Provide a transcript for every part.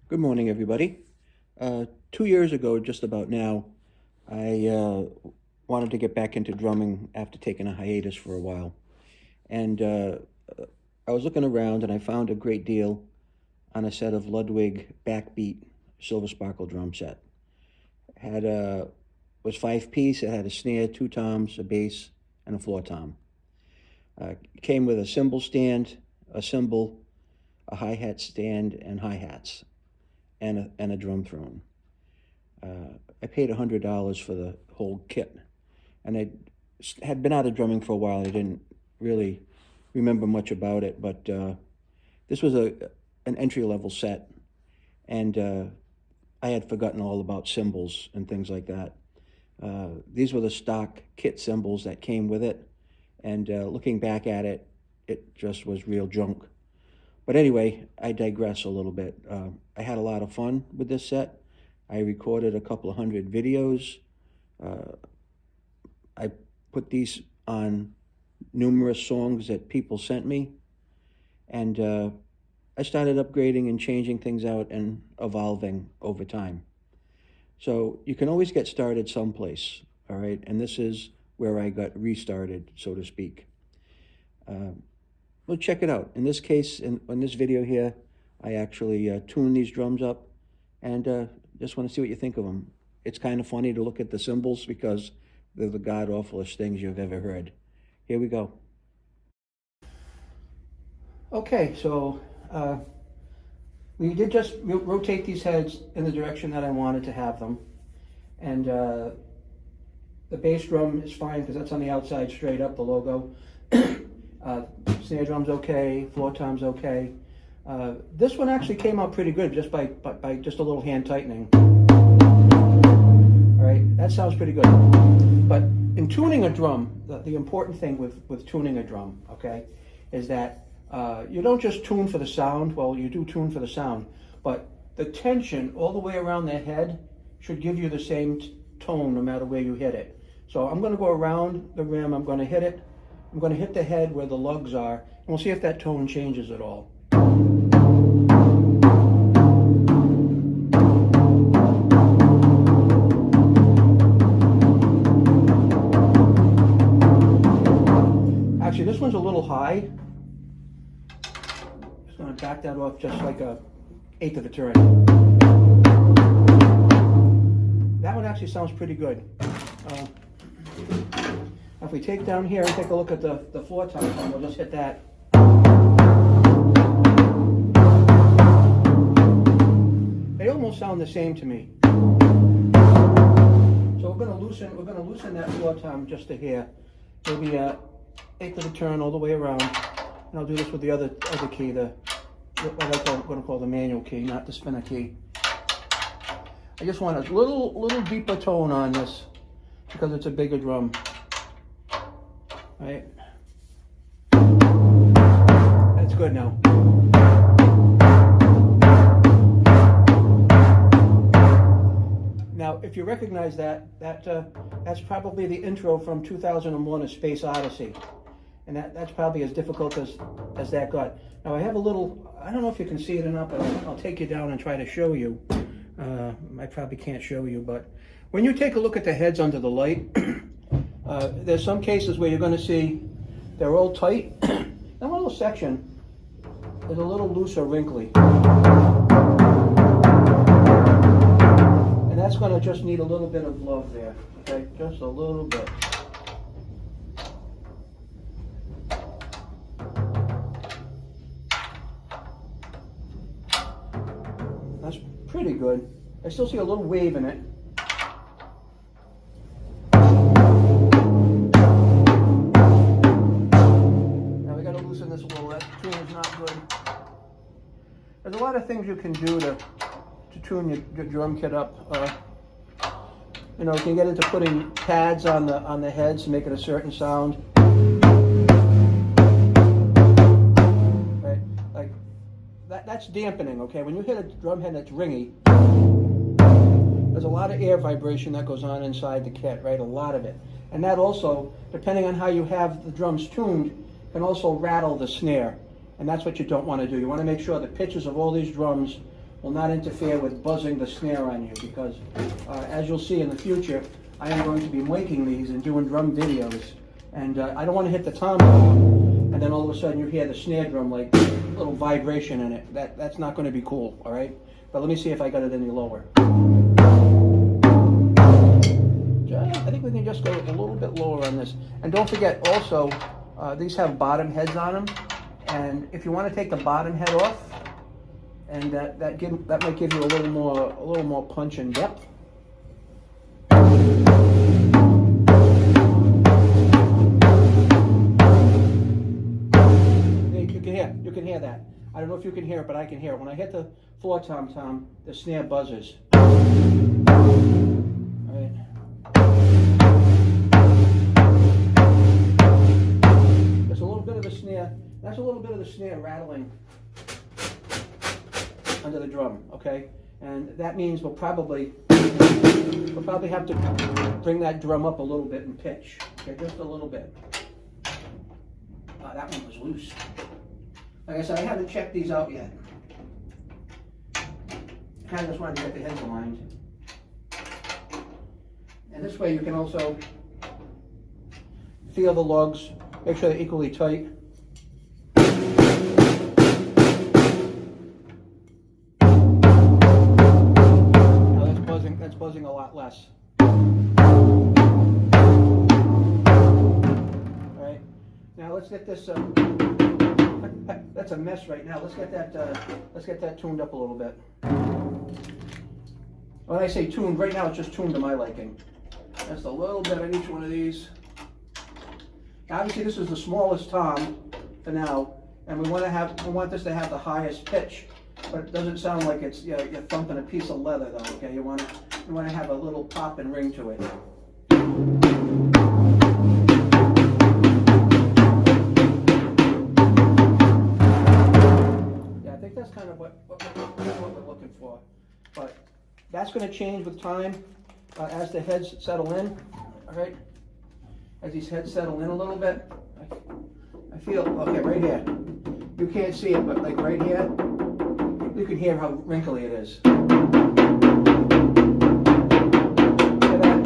Good morning, everybody. 2 years ago, just about now, I wanted to get back into drumming after taking a hiatus for a while. And I was looking around and I found a great deal on a set of Ludwig Back Beat silver sparkle drum set. Was 5 piece. It had a snare, two toms, a bass, and a floor tom. It came with a cymbal stand, a cymbal, a hi-hat stand, and hi-hats, and a drum throne. I paid $100 for the whole kit, and I had been out of drumming for a while. I didn't really remember much about it, but this was an entry-level set, and I had forgotten all about cymbals and things like that. These were the stock kit cymbals that came with it, and looking back at it, it just was real junk. But anyway, I digress a little bit. I had a lot of fun with this set. I recorded a couple of hundred videos. I put these on numerous songs that people sent me. And I started upgrading and changing things out and evolving over time. So you can always get started someplace, all right? And this is where I got restarted, so to speak. Well, check it out. In this case, in this video here, I actually tuned these drums up, and just want to see what you think of them. It's kind of funny to look at the cymbals because they're the god-awfulest things you've ever heard. Here we go. Okay, so we did just rotate these heads in the direction that I wanted to have them. And the bass drum is fine because that's on the outside straight up, the logo. Snare drum's okay, floor tom's okay. This one actually came out pretty good just by just a little hand tightening. All right, that sounds pretty good. But in tuning a drum, the important thing with tuning a drum, okay, is that you don't just tune for the sound. Well, you do tune for the sound, but the tension all the way around the head should give you the same tone no matter where you hit it. So I'm going to go around the rim, I'm going to hit it. I'm going to hit the head where the lugs are, and we'll see if that tone changes at all. Actually, this one's a little high. Just going to back that off just like an eighth of a turn. That one actually sounds pretty good. If we take down here and take a look at the floor tom, we'll just hit that. They almost sound the same to me. So we're going to loosen that floor tom just to here, maybe an eighth of a turn all the way around. And I'll do this with the other key, what I'm going to call the manual key, not the spinner key. I just want a little deeper tone on this because it's a bigger drum. Right? That's good now. Now, if you recognize that's probably the intro from 2001: A Space Odyssey. And that's probably as difficult as that got. Now I have a little, I don't know if you can see it or not, but I'll take you down and try to show you. I probably can't show you, but when you take a look at the heads under the light, there's some cases where you're going to see they're all tight. That one little section is a little loose or wrinkly. And that's going to just need a little bit of love there, okay? Just a little bit. That's pretty good. I still see a little wave in it. This a little. That tune is not good. There's a lot of things you can do to tune your drum kit up. You know, you can get into putting pads on the heads to make it a certain sound. Right? Like that's dampening. Okay, when you hit a drum head that's ringy, there's a lot of air vibration that goes on inside the kit. Right, a lot of it, and that also, depending on how you have the drums tuned, can also rattle the snare, and that's what you don't want to do. You want to make sure the pitches of all these drums will not interfere with buzzing the snare on you, because as you'll see in the future, I am going to be making these and doing drum videos, and I don't want to hit the tom and then all of a sudden you hear the snare drum like a little vibration in it. That's not going to be cool, all right? But let me see if I got it any lower. I think we can just go a little bit lower on this. And don't forget also, these have bottom heads on them, and if you want to take the bottom head off, and that might give you a little more punch and depth. You can hear that. I don't know if you can hear it, but I can hear it. When I hit the floor tom, the snare buzzes. All right. There's a little bit of the snare. That's a little bit of the snare rattling under the drum, okay? And that means we'll probably have to bring that drum up a little bit in pitch, okay, just a little bit. That one was loose. Like I said, I haven't checked these out yet. I kind of just wanted to get the heads aligned. And this way you can also feel the lugs, make sure they're equally tight. That's buzzing a lot less. All right, now let's get this. That's a mess right now. Let's get that tuned up a little bit. When I say tuned, right now it's just tuned to my liking. Just a little bit on each one of these. Now, obviously, this is the smallest tom for now, and we want this to have the highest pitch. But it doesn't sound like it's you're thumping a piece of leather, though. Okay, you want to have a little pop and ring to it. Yeah, I think that's kind of what we're looking for. But that's going to change with time as the heads settle in. All right, as these heads settle in a little bit, I feel okay right here. You can't see it, but like right here. You can hear how wrinkly it is. Hear that?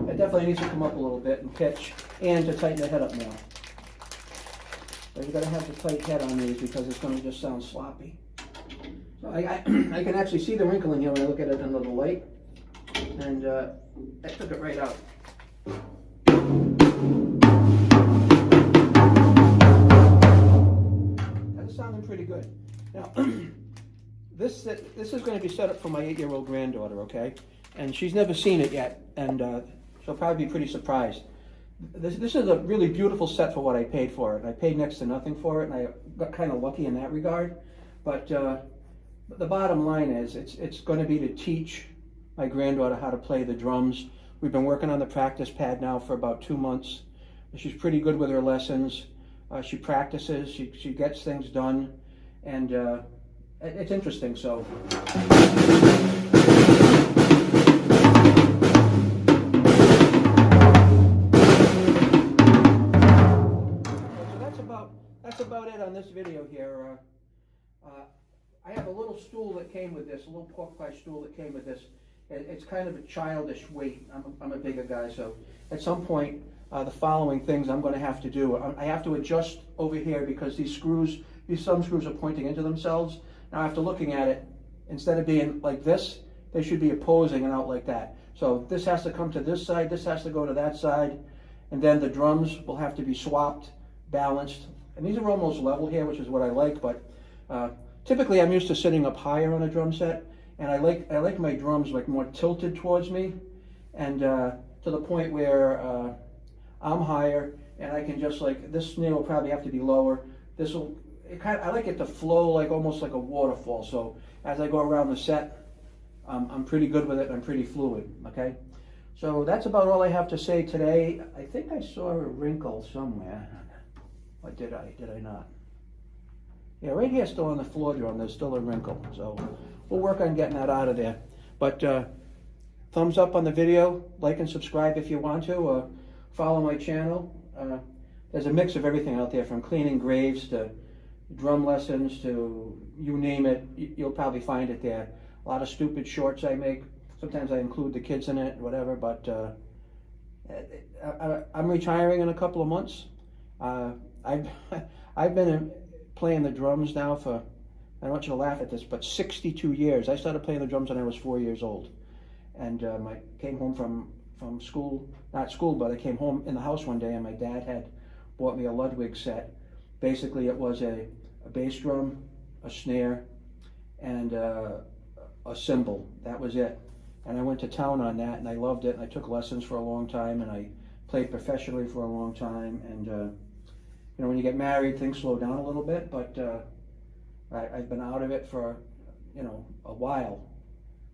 It definitely needs to come up a little bit and pitch, and to tighten the head up more. But you got to have the tight head on these because it's going to just sound sloppy. So I can actually see the wrinkle in here when I look at it under the light, and I took it right out. That's sounding pretty good. Now, this is going to be set up for my 8-year-old granddaughter, okay? And she's never seen it yet, and she'll probably be pretty surprised. This is a really beautiful set for what I paid for it. I paid next to nothing for it, and I got kind of lucky in that regard. But the bottom line is, it's going to be to teach my granddaughter how to play the drums. We've been working on the practice pad now for about 2 months. She's pretty good with her lessons. She practices. She gets things done. And it's interesting, so. So that's about it on this video here. I have a little stool that came with this, a little pork pie stool that came with this. It's kind of a childish weight. I'm a bigger guy, so at some point, the following things I'm going to have to do. I have to adjust over here because these some screws are pointing into themselves. Now after looking at it, instead of being like this, they should be opposing and out like that. So this has to come to this side, this has to go to that side, and then the drums will have to be swapped, balanced. And these are almost level here, which is what I like, but typically I'm used to sitting up higher on a drum set, and I like my drums like more tilted towards me, and to the point where I'm higher, and I can just like, this snare will probably have to be lower. I like it to flow like almost like a waterfall. So as I go around the set, I'm pretty good with it. I'm pretty fluid. Okay. So that's about all I have to say today. I think I saw a wrinkle somewhere. Or did I? Did I not? Yeah, right here, still on the floor drum. There's still a wrinkle. So we'll work on getting that out of there. But thumbs up on the video. Like and subscribe if you want to. Follow my channel. There's a mix of everything out there, from cleaning graves to drum lessons to you name it, you'll probably find it there. A lot of stupid shorts I make. Sometimes I include the kids in it, whatever, but I'm retiring in a couple of months. I've been playing the drums now for, I don't want you to laugh at this, but 62 years. I started playing the drums when I was 4 years old. And I came home from school, not school, but I came home in the house one day and my dad had bought me a Ludwig set. Basically it was a bass drum, a snare, and a cymbal. That was it. And I went to town on that and I loved it. And I took lessons for a long time and I played professionally for a long time. And you know, when you get married, things slow down a little bit, but I've been out of it for, you know, a while.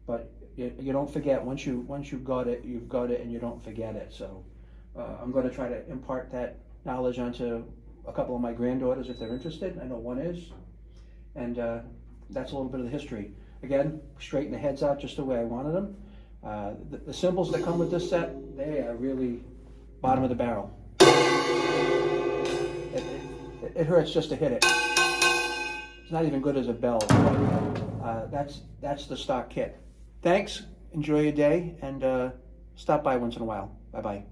But you don't forget, once you got it, you've got it and you don't forget it. So I'm going to try to impart that knowledge onto a couple of my granddaughters if they're interested. I know one is. And that's a little bit of the history. Again, straighten the heads out just the way I wanted them. The cymbals that come with this set, they are really bottom of the barrel. It hurts just to hit it. It's not even good as a bell. That's the stock kit. Thanks, enjoy your day, and stop by once in a while. Bye-bye.